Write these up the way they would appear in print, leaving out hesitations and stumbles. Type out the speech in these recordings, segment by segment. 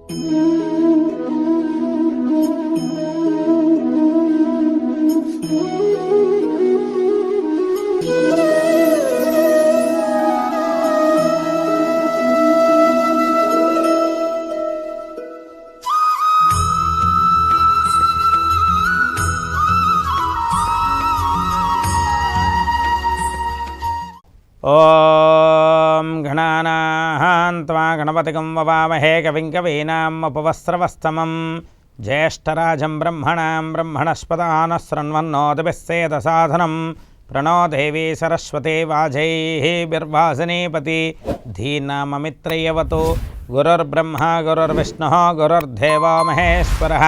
ఓం గణానాం త్వా గణపతిగం వవామహే కవిం కవీనాం ఉపవస్త్రవస్తమం జ్యేష్ఠరాజం బ్రహ్మణస్పదాన శృణ్వన్నోతిభిస్సేదసాధనం ప్రణో దేవీ సరస్వతి వాజైర్వాసినీపతి ధీనామమిత్రయవతు గురుర్బ్రహ్మ గురుర్విష్ణుః గురుర్దేవో మహేశ్వరः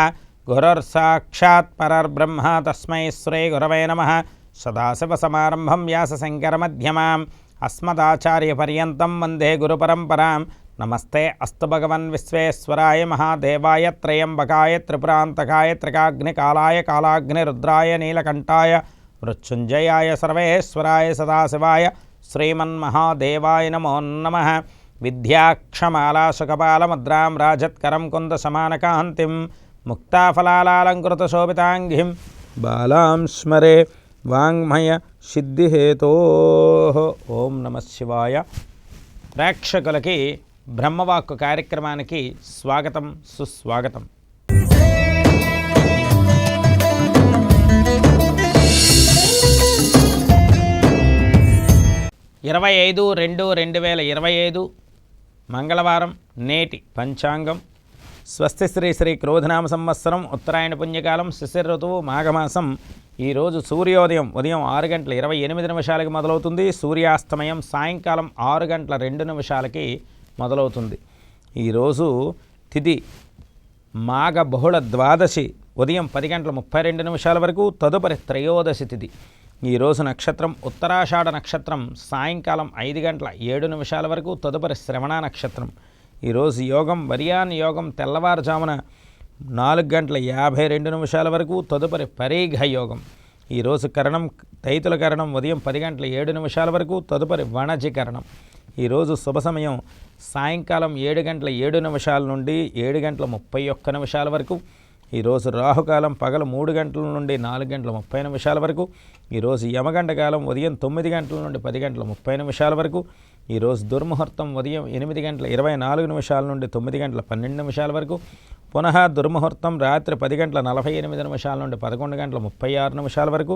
గురుర్సాక్షాత్ పరర్బ్రహ్మ తస్మై శ్రీ గురవే నమః. సదాశివసమారంభం వ్యాసశంకరమధ్యమాం అస్మదాచార్యపర్యంతం వందే గురుపరంపరాం. నమస్తే అస్తు భగవన్ విశ్వేశ్వరాయ మహాదేవాయ త్రయంబకాయ త్రిపురాంతకాయ త్రికాగ్నికాలాయ కాలాగ్నిరుద్రాయ నీలకంఠాయ మృత్యుంజయాయ సర్వేశ్వరాయ సదాశివాయ శ్రీమన్మహాదేవాయ నమో నమః. విద్యాక్షమాలాసుకపాలముద్రాం రాజత్కరం కుందసమానకాంతిం ముక్తాఫలాలంకృతశోభితాంగిం బాలాం స్మరే వాంగ్మయ సిద్ధిహేతో. ఓం నమః శివాయ. ప్రేక్షకులకి బ్రహ్మవాక్కు కార్యక్రమానికి స్వాగతం, సుస్వాగతం. ఇరవై 5/2/2025 మంగళవారం నేటి పంచాంగం. స్వస్తి శ్రీ శ్రీ క్రోధనామ సంవత్సరం ఉత్తరాయణ పుణ్యకాలం శిశిర ఋతువు మాఘమాసం. ఈరోజు సూర్యోదయం ఉదయం 6:28 మొదలవుతుంది. సూర్యాస్తమయం సాయంకాలం 6:02 మొదలవుతుంది. ఈరోజు తిథి మాఘ బహుళ ద్వాదశి ఉదయం 10:32 వరకు, తదుపరి త్రయోదశి తిథి. ఈరోజు నక్షత్రం ఉత్తరాషాఢ నక్షత్రం సాయంకాలం 5:07 వరకు, తదుపరి శ్రవణ నక్షత్రం. ఈరోజు యోగం వర్యాన్ యోగం తెల్లవారుజామున 4:52 వరకు, తదుపరి పరీఘ యోగం. ఈరోజు కరణం తైతుల కరణం ఉదయం 10:07 వరకు, తదుపరి వణజి కరణం. ఈరోజు శుభ సమయం సాయంకాలం 7:07 నుండి 7:31 వరకు. ఈరోజు రాహుకాలం పగలు 3 గంటల నుండి 4:30 వరకు. ఈరోజు యమగండ కాలం ఉదయం 9 గంటల నుండి 10:30 వరకు. ఈరోజు దుర్ముహూర్తం ఉదయం 8:24 నుండి 9:12 వరకు. పునః దుర్ముహూర్తం రాత్రి 10:48 నుండి 11:36 వరకు.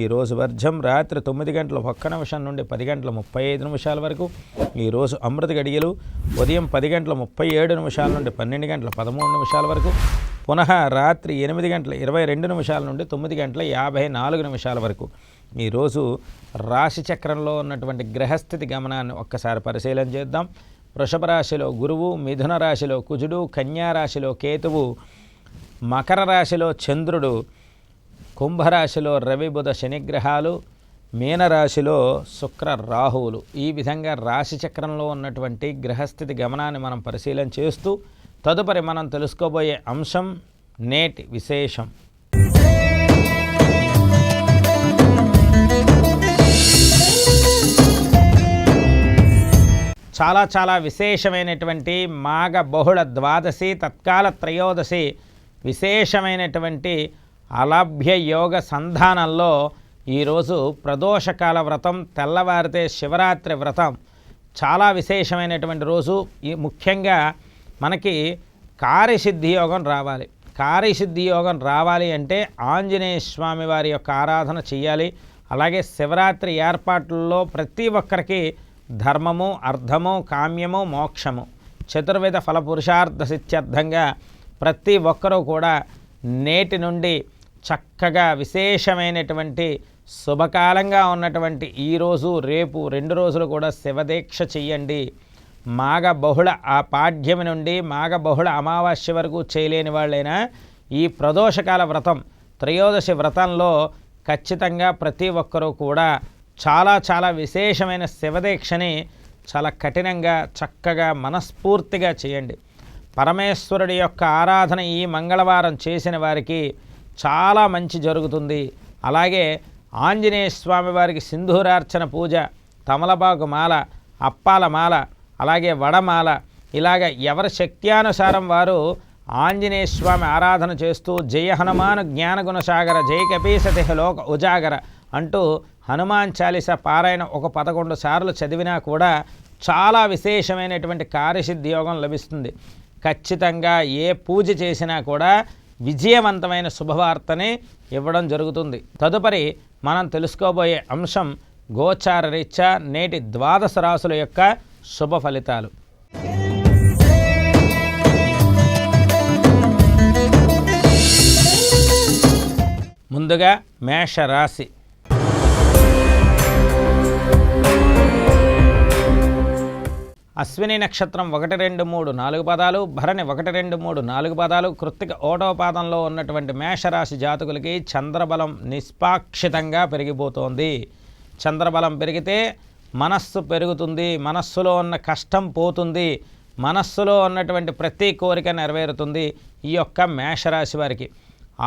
ఈరోజు వర్జం రాత్రి 9:01 నుండి 10:35 వరకు. ఈరోజు అమృత గడియలు ఉదయం 10:37 నుండి 12:13 వరకు. పునః రాత్రి 8:22 నుండి 9:54 వరకు. ఈరోజు రాశి చక్రంలో ఉన్నటువంటి గ్రహస్థితి గమనాన్ని ఒక్కసారి పరిశీలన చేద్దాం. వృషభ రాశిలో గురువు, మిథున రాశిలో కుజుడు, కన్యా రాశిలో కేతువు, మకర రాశిలో చంద్రుడు, కుంభరాశిలో రవి బుధ శనిగ్రహాలు, మీనరాశిలో శుక్ర రాహువులు. ఈ విధంగా రాశి చక్రంలో ఉన్నటువంటి గ్రహస్థితి గమనాన్ని మనం పరిశీలన చేస్తూ తదుపరి మనం తెలుసుకోబోయే అంశం నేటి విశేషం. చాలా విశేషమైనటువంటి మాఘ బహుళ ద్వాదశి తత్కాల త్రయోదశి విశేషమైనటువంటి అలభ్య యోగ సంధానంలో ఈరోజు ప్రదోషకాల వ్రతం, తెల్లవారితే శివరాత్రి వ్రతం చాలా విశేషమైనటువంటి రోజు. ముఖ్యంగా మనకి కార్యసిద్ధి యోగం రావాలి. కార్యసిద్ధి యోగం రావాలి అంటే ఆంజనేయ స్వామి వారి యొక్క ఆరాధన చేయాలి. అలాగే శివరాత్రి ఏర్పాట్లలో ప్రతి ఒక్కరికి ధర్మము, అర్థము, కామ్యము, మోక్షము చతుర్వేద ఫల పురుషార్థ సిద్ధ్యర్థంగా ప్రతి ఒక్కరూ కూడా నేటి నుండి చక్కగా విశేషమైనటువంటి శుభకాలంగా ఉన్నటువంటి ఈరోజు రేపు 2 రోజులు కూడా శివదీక్ష చెయ్యండి. మాఘ బహుళ ఆ పాడ్యమి నుండి మాఘ బహుళ అమావాస్య వరకు చేయలేని వాళ్ళైనా ఈ ప్రదోషకాల వ్రతం త్రయోదశి వ్రతంలో ఖచ్చితంగా ప్రతి ఒక్కరూ కూడా చాలా విశేషమైన శివదీక్షని చాలా కఠినంగా చక్కగా మనస్ఫూర్తిగా చేయండి. పరమేశ్వరుడి యొక్క ఆరాధన ఈ మంగళవారం చేసిన వారికి చాలా మంచి జరుగుతుంది. అలాగే ఆంజనేయ స్వామి వారికి సింధూరార్చన పూజ, తమలపాకు మాల, అప్పాల మాల, అలాగే వడమాల ఇలాగ ఎవరి శక్త్యానుసారం వారు ఆంజనేయ స్వామి ఆరాధన చేస్తూ జయ హనుమాన్ జ్ఞానగుణసాగర జయ కపీసతి లోక ఉజాగర అంటూ హనుమాన్ చాలీస పారాయణ ఒక 11 సార్లు చదివినా కూడా చాలా విశేషమైనటువంటి కార్యసిద్ధి యోగం లభిస్తుంది. ఖచ్చితంగా ఏ పూజ చేసినా కూడా విజయవంతమైన శుభవార్తని ఇవ్వడం జరుగుతుంది. తదుపరి మనం తెలుసుకోబోయే అంశం గోచార రీత్యా నేటి 12 రాశుల యొక్క శుభ ఫలితాలు. ముందుగా మేషరాశి. అశ్విని నక్షత్రం 1, 2, 3, 4 పాదాలు, భరణి 1, 2, 3, 4 పాదాలు, కృత్తిక 1వ పాదంలో ఉన్నటువంటి మేషరాశి జాతకులకి చంద్రబలం నిష్పాక్షితంగా పెరిగిపోతోంది. చంద్రబలం పెరిగితే మనస్సు పెరుగుతుంది, మనస్సులో ఉన్న కష్టం పోతుంది, మనస్సులో ఉన్నటువంటి ప్రతి కోరిక నెరవేరుతుంది. ఈ యొక్క మేషరాశి వారికి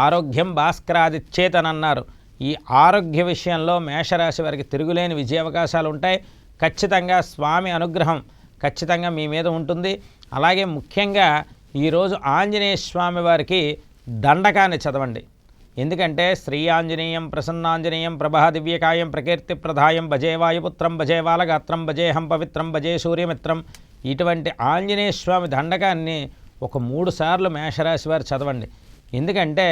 ఆరోగ్యం భాస్కరాదిచ్చేతనన్నారు. ఈ ఆరోగ్య విషయంలో మేషరాశి వారికి తిరుగులేని విజయ అవకాశాలు ఉంటాయి. ఖచ్చితంగా స్వామి అనుగ్రహం ఖచ్చితంగా మీ మీద ఉంటుంది. అలాగే ముఖ్యంగా ఈరోజు ఆంజనేయ స్వామి వారికి దండకాన్ని చదవండి. ఎందుకంటే శ్రీ ఆంజనేయం ప్రసన్నాంజనేయం ప్రభా దివ్యకాయం ప్రకీర్తి ప్రధాయం భజే వాయుపుత్రం భజే బాలగాత్రం భజేహం పవిత్రం భజే సూర్యమిత్రం ఇటువంటి ఆంజనేయ స్వామి దండకాన్ని ఒక 3 సార్లు మేషరాశి వారు చదవండి. ఎందుకంటే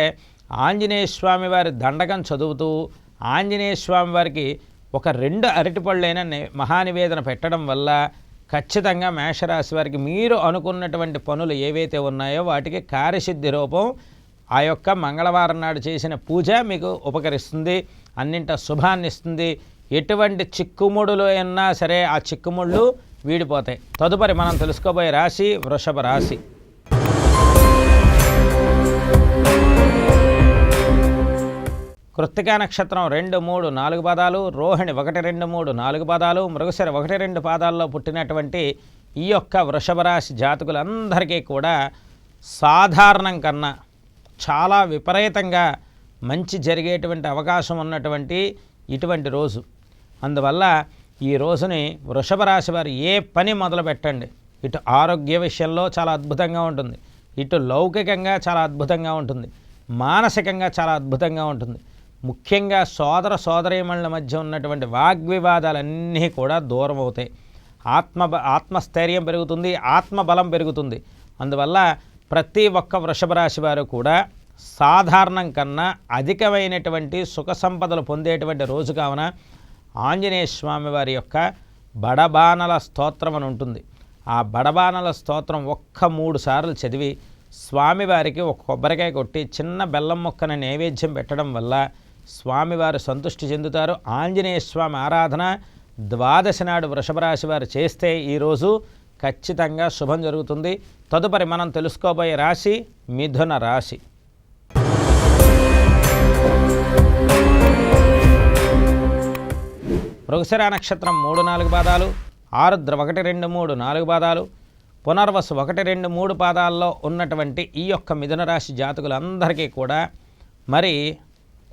ఆంజనేయ స్వామి వారి దండకం చదువుతూ ఆంజనేయ స్వామి వారికి ఒక 2 అరటిపళ్ళైన మహానివేదన పెట్టడం వల్ల ఖచ్చితంగా మేషరాశి వారికి మీరు అనుకున్నటువంటి పనులు ఏవైతే ఉన్నాయో వాటికి కార్యసిద్ధి రూపం ఆ యొక్క మంగళవారం నాడు చేసిన పూజ మీకు ఉపకరిస్తుంది, అన్నింట శుభాన్ని ఇస్తుంది. ఎటువంటి చిక్కుముడులు అయినా సరే ఆ చిక్కుముళ్ళు వీడిపోతాయి. తదుపరి మనం తెలుసుకోబోయే రాశి వృషభ రాశి. కృత్తికా నక్షత్రం 2, 3, 4 పాదాలు, రోహిణి 1, 2, 3, 4 పాదాలు, మృగశిర 1, 2 పాదాల్లో పుట్టినటువంటి ఈ యొక్క వృషభ రాశి జాతకులందరికీ కూడా సాధారణం కన్నా చాలా విపరీతంగా మంచి జరిగేటువంటి అవకాశం ఉన్నటువంటి ఇటువంటి రోజు. అందువల్ల ఈ రోజుని వృషభ రాశి వారు ఏ పని మొదలు పెట్టండి, ఇటు ఆరోగ్య విషయంలో చాలా అద్భుతంగా ఉంటుంది, ఇటు లౌకికంగా చాలా అద్భుతంగా ఉంటుంది, మానసికంగా చాలా అద్భుతంగా ఉంటుంది. ముఖ్యంగా సోదర సోదరీమణుల మధ్య ఉన్నటువంటి వాగ్వివాదాలన్నీ కూడా దూరం అవుతాయి. ఆత్మస్థైర్యం పెరుగుతుంది, ఆత్మబలం పెరుగుతుంది. అందువల్ల ప్రతి ఒక్క వృషభ రాశి వారు కూడా సాధారణం కన్నా అధికమైనటువంటి సుఖ సంపదలు పొందేటువంటి రోజు కావున ఆంజనేయ స్వామి వారి యొక్క బడబానల స్తోత్రం అని ఉంటుంది. ఆ బడబానల స్తోత్రం 3 సార్లు చదివి స్వామివారికి ఒక కొబ్బరికాయ కొట్టి చిన్న బెల్లం ముక్కను నైవేద్యం పెట్టడం వల్ల స్వామివారు సంతృష్టి చెందుతారు. ఆంజనేయ స్వామి ఆరాధన 12 నాడు వృషభ రాశి వారు చేస్తే ఈరోజు ఖచ్చితంగా శుభం జరుగుతుంది. తదుపరి మనం తెలుసుకోబోయే రాశి మిథున రాశి. మృగశిర నక్షత్రం 3, 4 పాదాలు, ఆరుద్ర 1, 2, 3, 4 పాదాలు, పునర్వసు 1, 2, 3 పాదాల్లో ఉన్నటువంటి ఈ యొక్క మిథున రాశి జాతకులందరికీ కూడా మరి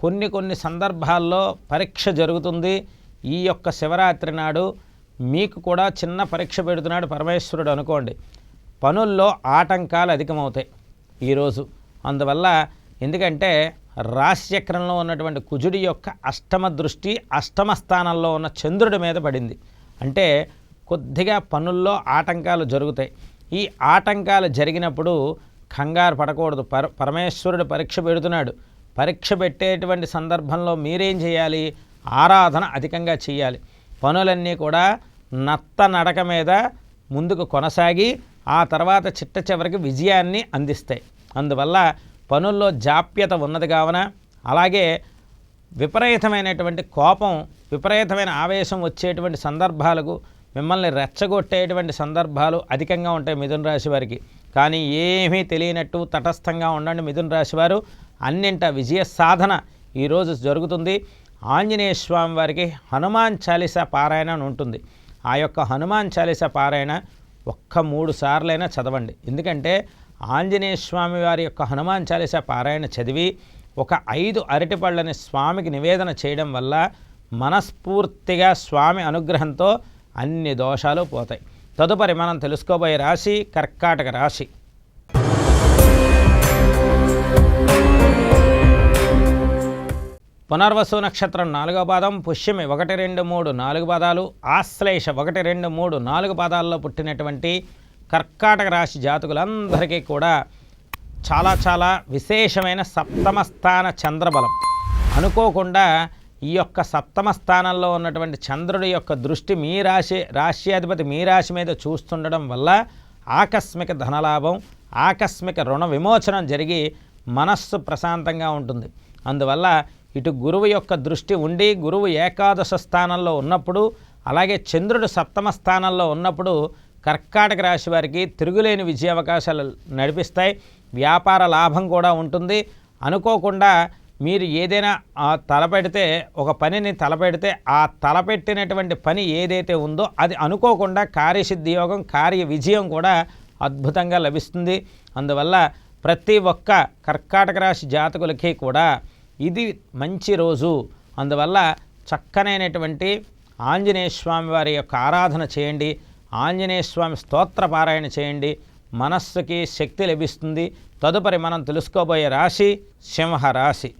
కొన్ని సందర్భాల్లో పరీక్ష జరుగుతుంది. ఈ యొక్క శివరాత్రి నాడు మీకు కూడా చిన్న పరీక్ష పెడుతున్నాడు పరమేశ్వరుడు అనుకోండి. పనుల్లో ఆటంకాలు అధికమవుతాయి ఈరోజు. అందువల్ల ఎందుకంటే రాశిచక్రంలో ఉన్నటువంటి కుజుడి యొక్క అష్టమ దృష్టి అష్టమ స్థానంలో ఉన్న చంద్రుడి మీద పడింది. అంటే కొద్దిగా పనుల్లో ఆటంకాలు జరుగుతాయి. ఈ ఆటంకాలు జరిగినప్పుడు కంగారు పడకూడదు. పరమేశ్వరుడు పరీక్ష పెడుతున్నాడు. పరీక్ష పెట్టేటువంటి సందర్భంలో మీరేం చేయాలి? ఆరాధన అధికంగా చేయాలి. పనులన్నీ కూడా నత్త నడక మీద ముందుకు కొనసాగి ఆ తర్వాత చిట్ట చివరికి విజయాన్ని అందిస్తాయి. అందువల్ల పనుల్లో జాప్యత ఉన్నది కావున, అలాగే విపరీతమైనటువంటి కోపం, విపరీతమైన ఆవేశం వచ్చేటువంటి సందర్భాలకు మిమ్మల్ని రెచ్చగొట్టేటువంటి సందర్భాలు అధికంగా ఉంటాయి మిథున రాశి వారికి. కానీ ఏమీ తెలియనట్టు తటస్థంగా ఉండండి మిథున రాశి వారు. అన్నింట విజయ సాధన ఈరోజు జరుగుతుంది. ఆంజనేయ స్వామి వారికి హనుమాన్ చాలీసా పారాయణ అని ఉంటుంది. ఆ యొక్క హనుమాన్ చాలీసా పారాయణ 3 సార్లైనా చదవండి. ఎందుకంటే ఆంజనేయ స్వామి వారి యొక్క హనుమాన్ చాలీసా పారాయణ చదివి 5 అరటిపళ్ళని స్వామికి నివేదన చేయడం వల్ల మనస్ఫూర్తిగా స్వామి అనుగ్రహంతో అన్ని దోషాలు పోతాయి. తదుపరి మనం తెలుసుకోబోయే రాశి కర్కాటక రాశి. పునర్వసు నక్షత్రం 4వ పాదం, పుష్యమి 1, 2, 3, 4 పాదాలు, ఆశ్లేష 1, 2, 3, 4 పాదాల్లో పుట్టినటువంటి కర్కాటక రాశి జాతకులందరికీ కూడా చాలా విశేషమైన సప్తమ స్థాన చంద్రబలం. అనుకోకుండా ఈ యొక్క సప్తమ స్థానంలో ఉన్నటువంటి చంద్రుడి యొక్క దృష్టి మీ రాశ్యాధిపతి మీ రాశి మీద చూస్తుండడం వల్ల ఆకస్మిక ధనలాభం, ఆకస్మిక రుణ విమోచనం జరిగి మనస్సు ప్రశాంతంగా ఉంటుంది. అందువల్ల ఇటు గురువు యొక్క దృష్టి ఉండి గురువు ఏకాదశ స్థానంలో ఉన్నప్పుడు, అలాగే చంద్రుడు సప్తమ స్థానంలో ఉన్నప్పుడు కర్కాటక రాశి వారికి తిరుగులేని విజయ అవకాశాలు నడిపిస్తాయి. వ్యాపార లాభం కూడా ఉంటుంది. అనుకోకుండా మీరు ఏదైనా తలపెడితే, ఒక పనిని తలపెడితే ఆ తలపెట్టినటువంటి పని ఏదైతే ఉందో అది అనుకోకుండా కార్యసిద్ధి యోగం, కార్య విజయం కూడా అద్భుతంగా లభిస్తుంది. అందువల్ల ప్రతి ఒక్క కర్కాటక రాశి జాతకులకి కూడా ఇది మంచి రోజు. అందువల్ల చక్కనైనటువంటి ఆంజనేయ స్వామి వారి యొక్క ఆరాధన చేయండి, ఆంజనేయ స్వామి స్తోత్ర పారాయణ చేయండి, మనస్సుకి శక్తి లభిస్తుంది. తదుపరి మనం తెలుసుకోబోయే రాశి సింహరాశి.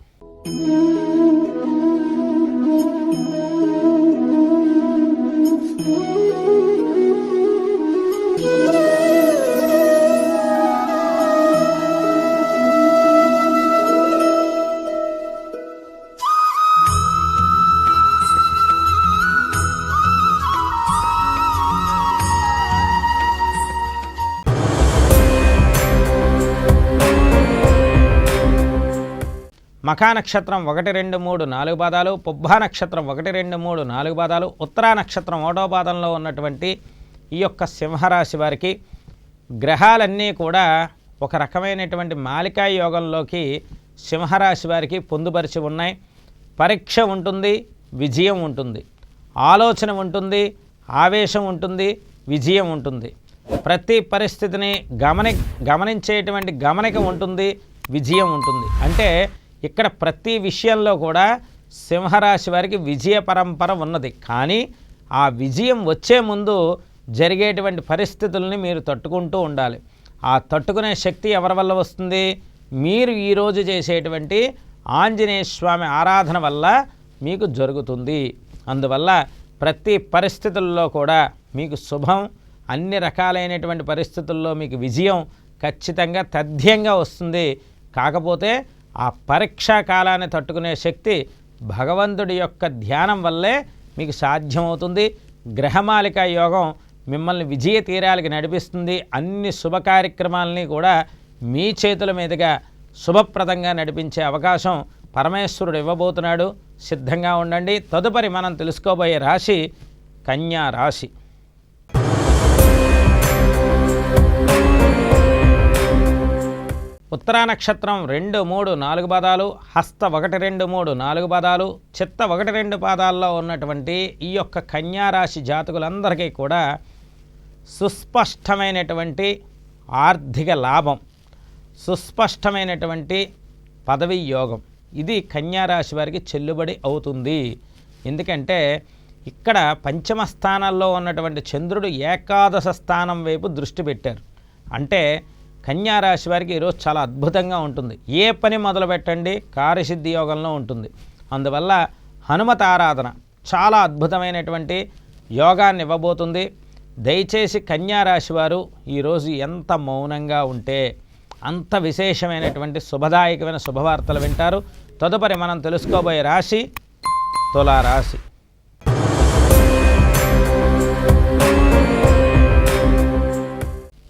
మఖా నక్షత్రం 1, 2, 3, 4 పాదాలు, పుబ్బా నక్షత్రం 1, 2, 3, 4 పాదాలు, ఉత్తరా నక్షత్రం 1వ పాదంలో ఉన్నటువంటి ఈ యొక్క సింహరాశి వారికి గ్రహాలన్నీ కూడా ఒక రకమైనటువంటి మాలికా యోగంలోకి సింహరాశి వారికి పొందుపరిచి ఉన్నాయి. పరీక్ష ఉంటుంది, విజయం ఉంటుంది, ఆలోచన ఉంటుంది, ఆవేశం ఉంటుంది, విజయం ఉంటుంది. ప్రతి పరిస్థితిని గమనించేటువంటి గమనిక ఉంటుంది, విజయం ఉంటుంది. అంటే ఇక్కడ ప్రతి విషయంలో కూడా సింహరాశి వారికి విజయ పరంపర ఉన్నది. కానీ ఆ విజయం వచ్చే ముందు జరిగేటువంటి పరిస్థితుల్ని మీరు తట్టుకుంటూ ఉండాలి. ఆ తట్టుకునే శక్తి ఎవరి వల్ల వస్తుంది? మీరు ఈరోజు చేసేటువంటి ఆంజనేయ స్వామి ఆరాధన వల్ల మీకు జరుగుతుంది. అందువల్ల ప్రతి పరిస్థితుల్లో కూడా మీకు శుభం, అన్ని రకాలైనటువంటి పరిస్థితుల్లో మీకు విజయం ఖచ్చితంగా తథ్యంగా వస్తుంది. కాకపోతే ఆ పరీక్షా కాలాన్ని తట్టుకునే శక్తి భగవంతుడి యొక్క ధ్యానం వల్లే మీకు సాధ్యమవుతుంది. గ్రహమాలిక యోగం మిమ్మల్ని విజయ తీరాలకి నడిపిస్తుంది. అన్ని శుభ కార్యక్రమాలని కూడా మీ చేతుల మీదుగా శుభప్రదంగా నడిపించే అవకాశం పరమేశ్వరుడు ఇవ్వబోతున్నాడు. సిద్ధంగా ఉండండి. తదుపరి మనం తెలుసుకోబోయే రాశి కన్యా రాశి. ఉత్తరా నక్షత్రం 2, 3, 4 పాదాలు, హస్త 1, 2, 3, 4 పాదాలు, చిత్త 1, 2 పాదాల్లో ఉన్నటువంటి ఈ యొక్క కన్యారాశి జాతకులందరికీ కూడా సుస్పష్టమైనటువంటి ఆర్థిక లాభం, సుస్పష్టమైనటువంటి పదవి యోగం ఇది కన్యారాశి వారికి చెల్లుబడి అవుతుంది. ఎందుకంటే ఇక్కడ పంచమ స్థానాల్లో ఉన్నటువంటి చంద్రుడు ఏకాదశ స్థానం వైపు దృష్టి పెట్టారు. అంటే కన్యారాశి వారికి ఈరోజు చాలా అద్భుతంగా ఉంటుంది. ఏ పని మొదలు పెట్టండి కార్యసిద్ధి యోగంలో ఉంటుంది. అందువల్ల హనుమత ఆరాధన చాలా అద్భుతమైనటువంటి యోగాన్ని ఇవ్వబోతుంది. దయచేసి కన్యారాశి వారు ఈరోజు ఎంత మౌనంగా ఉంటే అంత విశేషమైనటువంటి శుభదాయకమైన శుభవార్తలు వింటారు. తదుపరి మనం తెలుసుకోబోయే రాశి తులారాశి.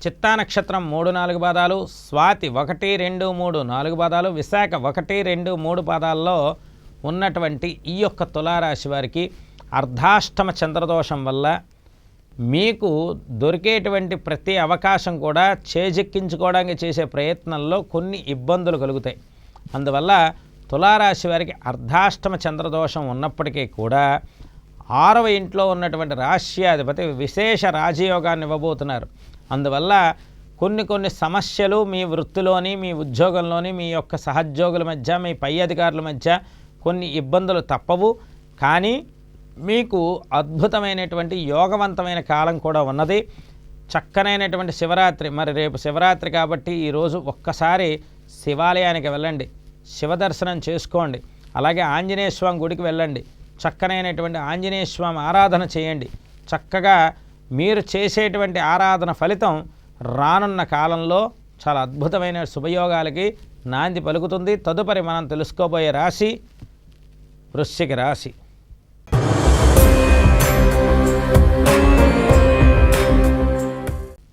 చిత్తా నక్షత్రం 3, 4 పాదాలు, స్వాతి 1, 2, 3, 4 పాదాలు, విశాఖ 1, 2, 3 పాదాల్లో ఉన్నటువంటి ఈ యొక్క తులారాశి వారికి అర్ధాష్టమ చంద్రదోషం వల్ల మీకు దొరికేటువంటి ప్రతి అవకాశం కూడా చేజెక్కించుకోవడానికి చేసే ప్రయత్నంలో కొన్ని ఇబ్బందులు కలుగుతాయి. అందువల్ల తులారాశి వారికి అర్ధాష్టమ చంద్రదోషం ఉన్నప్పటికీ కూడా 6వ ఇంట్లో ఉన్నటువంటి రాశ్యాధిపతి విశేష రాజయోగాన్ని ఇవ్వబోతున్నారు. అందువల్ల కొన్ని సమస్యలు మీ వృత్తిలోని, మీ ఉద్యోగంలోని, మీ యొక్క సహోద్యోగుల మధ్య, మీ పై అధికారుల మధ్య కొన్ని ఇబ్బందులు తప్పవు. కానీ మీకు అద్భుతమైనటువంటి యోగవంతమైన కాలం కూడా ఉన్నది. చక్కనైనటువంటి శివరాత్రి, మరి రేపు శివరాత్రి కాబట్టి ఈరోజు ఒక్కసారి శివాలయానికి వెళ్ళండి, శివదర్శనం చేసుకోండి. అలాగే ఆంజనేయ స్వామి గుడికి వెళ్ళండి, చక్కనైనటువంటి ఆంజనేయ స్వామి ఆరాధన చేయండి. చక్కగా మీరు చేసేటువంటి ఆరాధన ఫలితం రానున్న కాలంలో చాలా అద్భుతమైన శుభయోగాలకి నాంది పలుకుతుంది. తదుపరి మనం తెలుసుకోబోయే రాశి వృశ్చిక రాశి.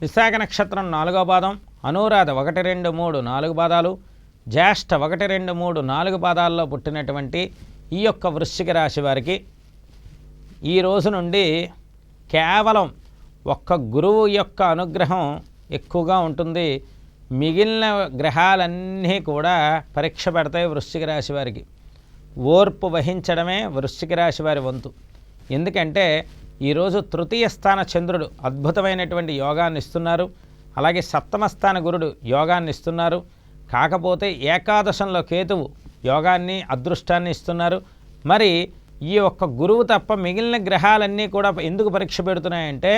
విశాఖ నక్షత్రం 4వ పాదం, అనురాధ 1, 2, 3, 4 పాదాలు, జ్యేష్ఠ 1, 2, 3, 4 పాదాల్లో పుట్టినటువంటి ఈ యొక్క వృశ్చిక రాశి వారికి ఈ రోజు నుండి కేవలం ఒక్క గురువు యొక్క అనుగ్రహం ఎక్కువగా ఉంటుంది. మిగిలిన గ్రహాలన్నీ కూడా పరీక్ష పెడతాయి వృశ్చిక రాశి వారికి. ఓర్పు వహించడమే వృశ్చిక రాశి వారి వంతు. ఎందుకంటే ఈరోజు తృతీయ స్థాన చంద్రుడు అద్భుతమైనటువంటి యోగాన్ని ఇస్తున్నారు. అలాగే సప్తమ స్థాన గురుడు యోగాన్ని ఇస్తున్నారు. కాకపోతే ఏకాదశంలో కేతువు యోగాన్ని అదృష్టాన్ని ఇస్తున్నారు. మరి ఈ ఒక్క గురువు తప్ప మిగిలిన గ్రహాలన్నీ కూడా ఎందుకు పరీక్ష పెడుతున్నాయంటే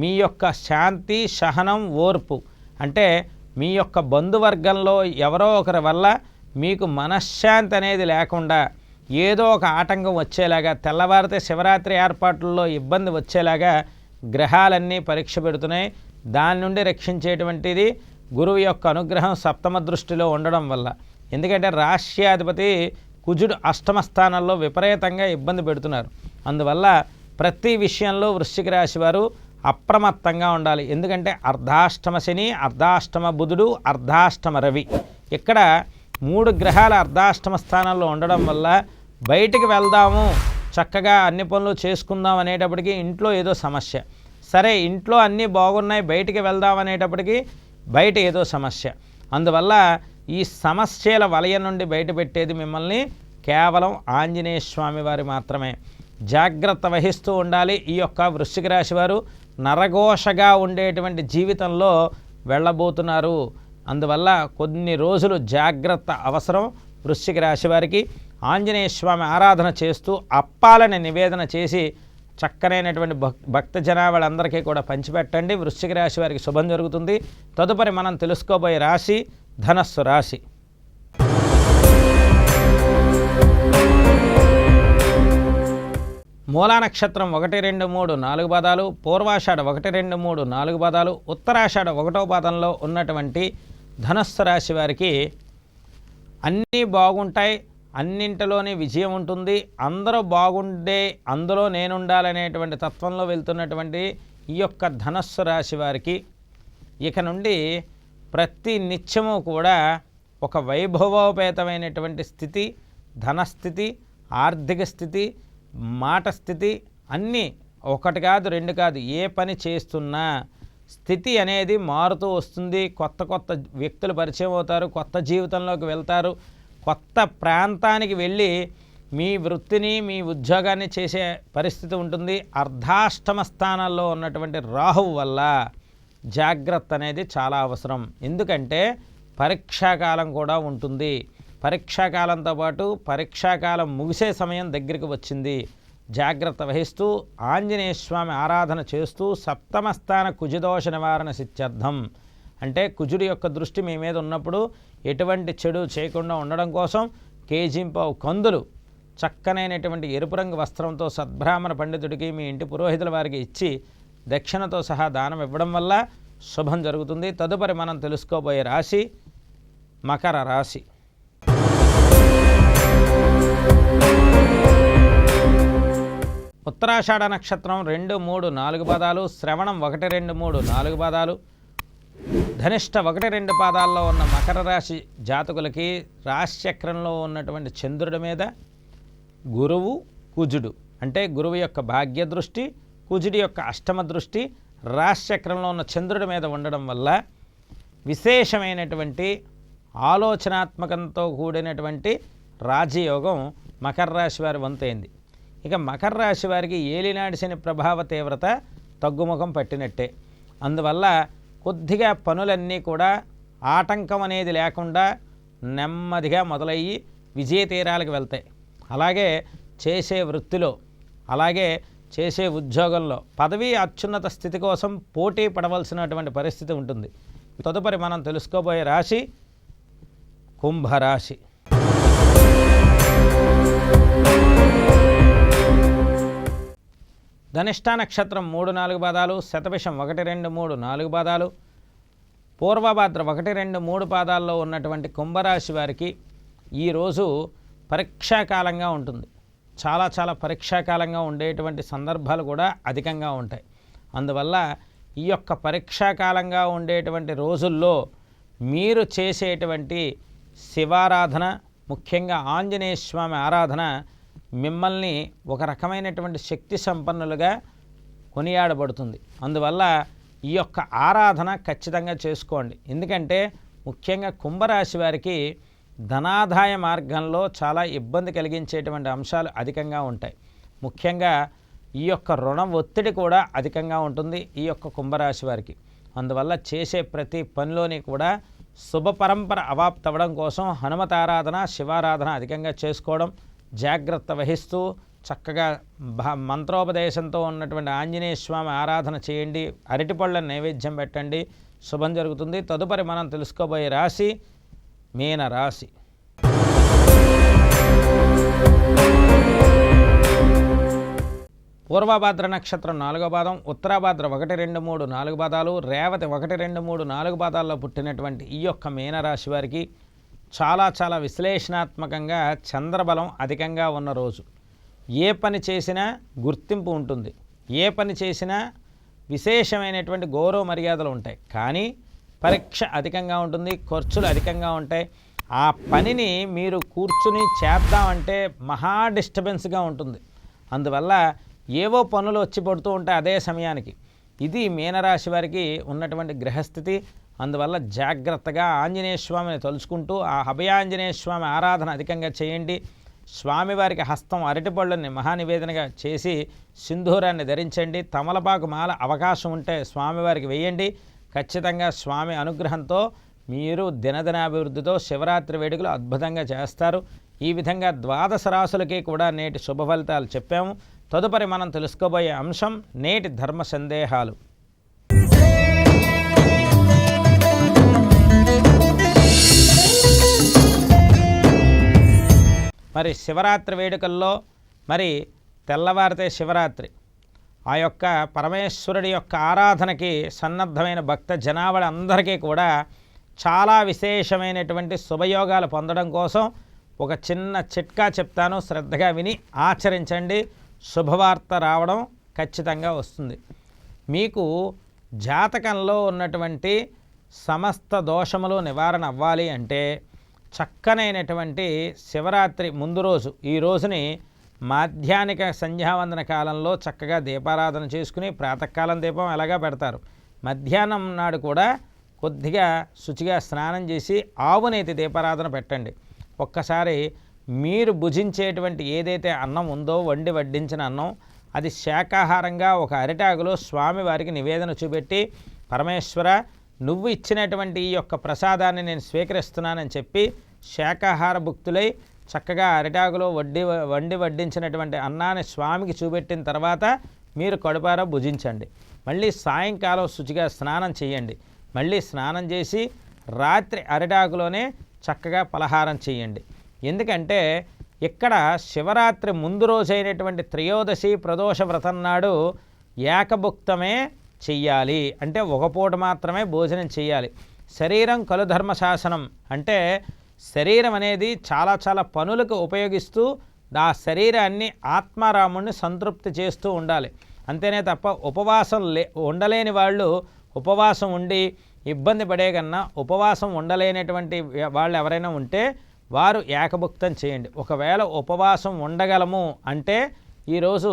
మీ యొక్క శాంతి, సహనం, ఓర్పు. అంటే మీ యొక్క బంధువర్గంలో ఎవరో ఒకరి వల్ల మీకు మనశ్శాంతి అనేది లేకుండా ఏదో ఒక ఆటంకం వచ్చేలాగా, తెల్లవారితే శివరాత్రి ఏర్పాట్లలో ఇబ్బంది వచ్చేలాగా గ్రహాలన్నీ పరీక్ష పెడుతున్నాయి. దాని నుండి రక్షించేటువంటిది గురువు యొక్క అనుగ్రహం సప్తమ దృష్టిలో ఉండడం వల్ల. ఎందుకంటే రాష్ట్రాధిపతి కుజుడు అష్టమ స్థానంలో విపరీతంగా ఇబ్బంది పెడుతున్నారు. అందువల్ల ప్రతి విషయంలో వృశ్చిక రాశి వారు అప్రమత్తంగా ఉండాలి. ఎందుకంటే అర్ధాష్టమ శని, అర్ధాష్టమ బుధుడు, అర్ధాష్టమ రవి, ఇక్కడ 3 గ్రహాల అర్ధాష్టమ స్థానంలో ఉండడం వల్ల బయటికి వెళ్దాము, చక్కగా అన్ని పనులు చేసుకుందాం అనేటప్పటికీ ఇంట్లో ఏదో సమస్య. సరే, ఇంట్లో అన్నీ బాగున్నాయి, బయటికి వెళ్దాం అనేటప్పటికీ బయట ఏదో సమస్య. అందువల్ల ఈ సమస్యల వలయం నుండి బయటపెట్టేది మిమ్మల్ని కేవలం ఆంజనేయ స్వామి వారి మాత్రమే. జాగ్రత్త వహిస్తూ ఉండాలి. ఈ యొక్క వృశ్చిక రాశి వారు నరఘోషగా ఉండేటువంటి జీవితంలో వెళ్ళబోతున్నారు. అందువల్ల కొన్ని రోజులు జాగ్రత్త అవసరం వృశ్చిక రాశి వారికి. ఆంజనేయ స్వామి ఆరాధన చేస్తూ అప్పాలని నివేదన చేసి చక్కనైనటువంటి భక్త జనాభాలందరికీ కూడా పంచిపెట్టండి. వృశ్చిక రాశి వారికి శుభం జరుగుతుంది. తదుపరి మనం తెలుసుకోబోయే రాశి ధనస్సు రాశి. మూలా నక్షత్రం 1, 2, 3, 4 పాదాలు, పూర్వాషాఢ 1, 2, 3, 4 పాదాలు, ఉత్తరాషాఢ 1వ పాదంలో ఉన్నటువంటి ధనస్సు రాశి వారికి అన్నీ బాగుంటాయి, అన్నింటిలోనే విజయం ఉంటుంది, అందరూ బాగుండే అందులో నేనుండాలనేటువంటి తత్వంలో వెళ్తున్నటువంటి ఈ యొక్క ధనస్సు రాశి వారికి ఇక నుండి ప్రతి నిత్యము కూడా ఒక వైభవోపేతమైనటువంటి స్థితి, ధనస్థితి, ఆర్థిక స్థితి, మాట స్థితి అన్నీ ఒకటి కాదు, 2 కాదు, ఏ పని చేస్తున్నా స్థితి అనేది మారుతూ వస్తుంది. కొత్త కొత్త వ్యక్తులు పరిచయం అవుతారు, కొత్త జీవితంలోకి వెళ్తారు, కొత్త ప్రాంతానికి వెళ్ళి మీ వృత్తిని, మీ ఉద్యోగాన్ని చేసే పరిస్థితి ఉంటుంది. అర్ధాష్టమ స్థానాల్లో ఉన్నటువంటి రాహువు వల్ల జాగ్రత్త అనేది చాలా అవసరం. ఎందుకంటే పరీక్షాకాలం కూడా ఉంటుంది. పరీక్షాకాలంతో పాటు పరీక్షాకాలం ముగిసే సమయం దగ్గరికి వచ్చింది. జాగ్రత్త వహిస్తూ ఆంజనేయ స్వామి ఆరాధన చేస్తూ సప్తమ స్థాన కుజదోష నివారణ సిద్ధ్యర్థం, అంటే కుజుడి యొక్క దృష్టి మీ మీద ఉన్నప్పుడు ఎటువంటి చెడు చేయకుండా ఉండడం కోసం కేజీంపావు కందులు చక్కనైనటువంటి ఎరుపు రంగు వస్త్రంతో సద్బ్రాహ్మణ పండితుడికి, మీ ఇంటి పురోహితుల వారికి ఇచ్చి దక్షిణతో సహా దానం ఇవ్వడం వల్ల శుభం జరుగుతుంది. తదుపరి మనం తెలుసుకోబోయే రాశి మకర రాశి. ఉత్తరాషాఢ నక్షత్రం 2, 3, 4 పాదాలు, శ్రవణం 1, 2, 3, 4 పాదాలు, ధనిష్ట 1, 2 పాదాల్లో ఉన్న మకర రాశి జాతకులకి రాశిచక్రంలో ఉన్నటువంటి చంద్రుడి మీద గురువు, కుజుడు, అంటే గురువు యొక్క భాగ్య దృష్టి, కుజుడి యొక్క అష్టమ దృష్టి రాశిచక్రంలో ఉన్న చంద్రుడి మీద ఉండడం వల్ల విశేషమైనటువంటి ఆలోచనాత్మకంతో కూడినటువంటి రాజయోగం మకర రాశి వారి వంతైంది. ఇక మకర రాశి వారికి ఏలినాటి శని ప్రభావ తీవ్రత తగ్గుముఖం పట్టినట్టే. అందువల్ల కొద్దిగా పనులన్నీ కూడా ఆటంకం అనేది లేకుండా నెమ్మదిగా మొదలయ్యి విజయ తీరాలకు వెళ్తాయి. అలాగే చేసే వృత్తిలో, అలాగే చేసే ఉద్యోగంలో పదవి అత్యున్నత స్థితి కోసం పోటీ పడవలసినటువంటి పరిస్థితి ఉంటుంది. తదుపరి మనం తెలుసుకోబోయే రాశి కుంభరాశి. ధనిష్ఠా నక్షత్రం 3-4 పాదాలు, శతభిషం 1-2-3-4 పాదాలు, పూర్వభాద్ర 1-2-3 పాదాల్లో ఉన్నటువంటి కుంభరాశి వారికి ఈరోజు పరీక్షాకాలంగా ఉంటుంది. చాలా పరీక్షాకాలంగా ఉండేటువంటి సందర్భాలు కూడా అధికంగా ఉంటాయి. అందువల్ల ఈ యొక్క పరీక్షాకాలంగా ఉండేటువంటి రోజుల్లో మీరు చేసేటువంటి శివారాధన, ముఖ్యంగా ఆంజనేయ స్వామి ఆరాధన మిమ్మల్ని ఒక రకమైనటువంటి శక్తి సంపన్నులుగా కొనియాడబడుతుంది. అందువల్ల ఈ యొక్క ఆరాధన ఖచ్చితంగా చేసుకోండి. ఎందుకంటే ముఖ్యంగా కుంభరాశి వారికి ధనాదాయ మార్గంలో చాలా ఇబ్బంది కలిగించేటువంటి అంశాలు అధికంగా ఉంటాయి. ముఖ్యంగా ఈ యొక్క రుణ ఒత్తిడి కూడా అధికంగా ఉంటుంది ఈ యొక్క కుంభరాశి వారికి. అందువల్ల చేసే ప్రతి పనిలోని కూడా శుభ పరంపర అవాప్తవడం కోసం హనుమతారాధన, శివారాధన అధికంగా చేసుకోవడం, జాగ్రత్త వహిస్తూ చక్కగా మంత్రోపదేశంతో ఉన్నటువంటి ఆంజనేయ స్వామి ఆరాధన చేయండి. అరటిపళ్ళ నైవేద్యం పెట్టండి, శుభం జరుగుతుంది. తదుపరి మనం తెలుసుకోబోయే రాశి మీనరాశి. పూర్వభాద్ర నక్షత్రం 4వ పాదం, ఉత్తరాభాద్ర 1-2-3-4 పాదాలు, రేవతి 1-2-3-4 పాదాల్లో పుట్టినటువంటి ఈ యొక్క మీనరాశి వారికి చాలా విశ్లేషణాత్మకంగా చంద్రబలం అధికంగా ఉన్న రోజు. ఏ పని చేసినా గుర్తింపు ఉంటుంది, ఏ పని చేసినా విశేషమైనటువంటి గౌరవ మర్యాదలు ఉంటాయి. కానీ పరీక్ష అధికంగా ఉంటుంది, ఖర్చులు అధికంగా ఉంటాయి. ఆ పనిని మీరు కూర్చుని చేద్దామంటే మహా డిస్టర్బెన్స్గా ఉంటుంది. అందువల్ల ఏవో పనులు వచ్చి పడుతూ ఉంటాయి అదే సమయానికి. ఇది మీనరాశి వారికి ఉన్నటువంటి గ్రహస్థితి. అందువల్ల జాగ్రత్తగా ఆంజనేయ స్వామిని తలుచుకుంటూ ఆ అభయాంజనేయ స్వామి ఆరాధన అధికంగా చేయండి. స్వామివారికి హస్తం అరటిపళ్ళని మహానివేదనగా చేసి సింధూరాన్ని ధరించండి. తమలపాకు మాల అవకాశం ఉంటే స్వామివారికి వేయండి. ఖచ్చితంగా స్వామి అనుగ్రహంతో మీరు దినదినాభివృద్ధితో శివరాత్రి వేడుకలు అద్భుతంగా చేస్తారు. ఈ విధంగా ద్వాదశ రాశులకి కూడా నేటి శుభ ఫలితాలు చెప్పాము. తదుపరి మనం తెలుసుకోబోయే అంశం నేటి ధర్మ సందేహాలు. మరి శివరాత్రి వేడుకల్లో మరి తెల్లవారితే శివరాత్రి ఆ యొక్క పరమేశ్వరుడి యొక్క ఆరాధనకి సన్నద్ధమైన భక్త జనావళి అందరికీ కూడా చాలా విశేషమైనటువంటి శుభయోగాలు పొందడం కోసం ఒక చిన్న చిట్కా చెప్తాను, శ్రద్ధగా విని ఆచరించండి. శుభవార్త రావడం ఖచ్చితంగా వస్తుంది. మీకు జాతకంలో ఉన్నటువంటి సమస్త దోషములు నివారణ అవ్వాలి అంటే చక్కనైనటువంటి శివరాత్రి ముందు రోజు, ఈ రోజుని మాధ్యాహ్నిక సంధ్యావందన కాలంలో చక్కగా దీపారాధన చేసుకుని ప్రాతకాలం దీపం ఎలాగా పెడతారు, మధ్యాహ్నం నాడు కూడా కొద్దిగా శుచిగా స్నానం చేసి ఆవునేతి దీపారాధన పెట్టండి. ఒక్కసారి మీరు భుజించేటువంటి ఏదైతే అన్నం ఉందో వండి వడ్డించిన అన్నం అది శాకాహారంగా ఒక అరిటాకులో స్వామివారికి నివేదన చూపెట్టి, పరమేశ్వర నువ్వు ఇచ్చినటువంటి ఈ యొక్క ప్రసాదాన్ని నేను స్వీకరిస్తున్నానని చెప్పి శాకాహార భుక్తులై చక్కగా అరిటాకులో వండి వడ్డించినటువంటి అన్నాన్ని స్వామికి చూపెట్టిన తర్వాత మీరు కడుపారా భుజించండి. మళ్ళీ సాయంకాలం శుచిగా స్నానం చేయండి. మళ్ళీ స్నానం చేసి రాత్రి అరిటాకులోనే చక్కగా పలహారం చేయండి. ఎందుకంటే ఇక్కడ శివరాత్రి ముందు రోజైనటువంటి త్రయోదశి ప్రదోష వ్రతం నాడు ఏకభుక్తమే చెయ్యాలి. అంటే ఒక పూట మాత్రమే భోజనం చేయాలి. శరీరం కలు ధర్మశాసనం అంటే శరీరం అనేది చాలా పనులకు ఉపయోగిస్తూ ఆ శరీరాన్ని ఆత్మారాముణ్ణి సంతృప్తి చేస్తూ ఉండాలి. అంతేనే తప్ప ఉపవాసం ఉండలేని వాళ్ళు ఉపవాసం ఉండి ఇబ్బంది పడే కన్నా ఉపవాసం ఉండలేనటువంటి వాళ్ళు ఎవరైనా ఉంటే వారు ఏకభుక్తం చేయండి. ఒకవేళ ఉపవాసం ఉండగలము అంటే ఈరోజు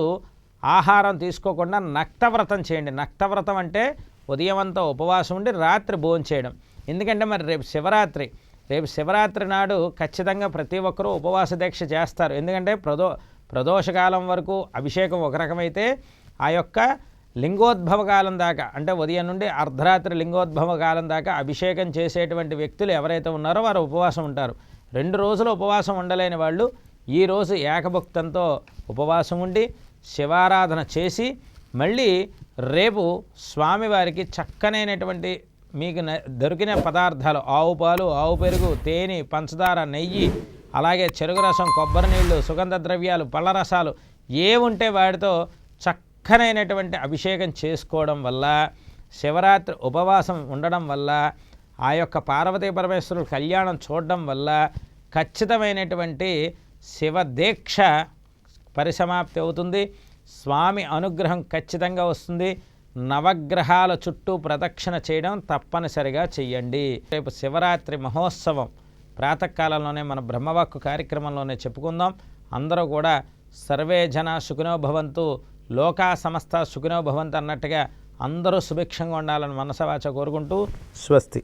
ఆహారం తీసుకోకుండా నక్తవ్రతం చేయండి. నక్తవ్రతం అంటే ఉదయం అంతా ఉపవాసం ఉండి రాత్రి భోజనం చేయడం. ఎందుకంటే మరి రేపు శివరాత్రి నాడు ఖచ్చితంగా ప్రతి ఒక్కరూ ఉపవాస దీక్ష చేస్తారు. ఎందుకంటే ప్రదోషకాలం వరకు అభిషేకం ఒక రకమైతే ఆ యొక్క లింగోద్భవ కాలం దాకా అంటే ఉదయం నుండి అర్ధరాత్రి లింగోద్భవ కాలం దాకా అభిషేకం చేసేటువంటి వ్యక్తులు ఎవరైతే ఉన్నారో వారు ఉపవాసం ఉంటారు. 2 రోజులు ఉపవాసం ఉండలేని వాళ్ళు ఈరోజు ఏకభుక్తంతో ఉపవాసం ఉండి శివారాధన చేసి మళ్ళీ రేపు స్వామివారికి చక్కనైనటువంటి మీకు దొరికిన పదార్థాలు ఆవు పాలు, ఆవు పెరుగు, తేనె, పంచదార, నెయ్యి, అలాగే చెరుకు రసం, కొబ్బరి నీళ్ళు, సుగంధ ద్రవ్యాలు, పళ్ళ రసాలు ఏముంటే వాటితో చక్కనైనటువంటి అభిషేకం చేసుకోవడం వల్ల, శివరాత్రి ఉపవాసం ఉండడం వల్ల, ఆ యొక్క పార్వతీ పరమేశ్వరుల కళ్యాణం చూడడం వల్ల ఖచ్చితమైనటువంటి శివదీక్ష పరిసమాప్తి అవుతుంది. స్వామి అనుగ్రహం ఖచ్చితంగా వస్తుంది. నవగ్రహాల చుట్టూ ప్రదక్షిణ చేయడం తప్పనిసరిగా చెయ్యండి. రేపు శివరాత్రి మహోత్సవం ప్రాతకాలంలోనే మన బ్రహ్మవాక్కు కార్యక్రమంలోనే చెప్పుకుందాం. అందరూ కూడా సర్వే జన సుఖినో భవంతు, లోకా సమస్త సుఖినో భవంతు అన్నట్టుగా అందరూ సుభిక్షంగా ఉండాలని మనసవాచ కోరుకుంటూ స్వస్తి.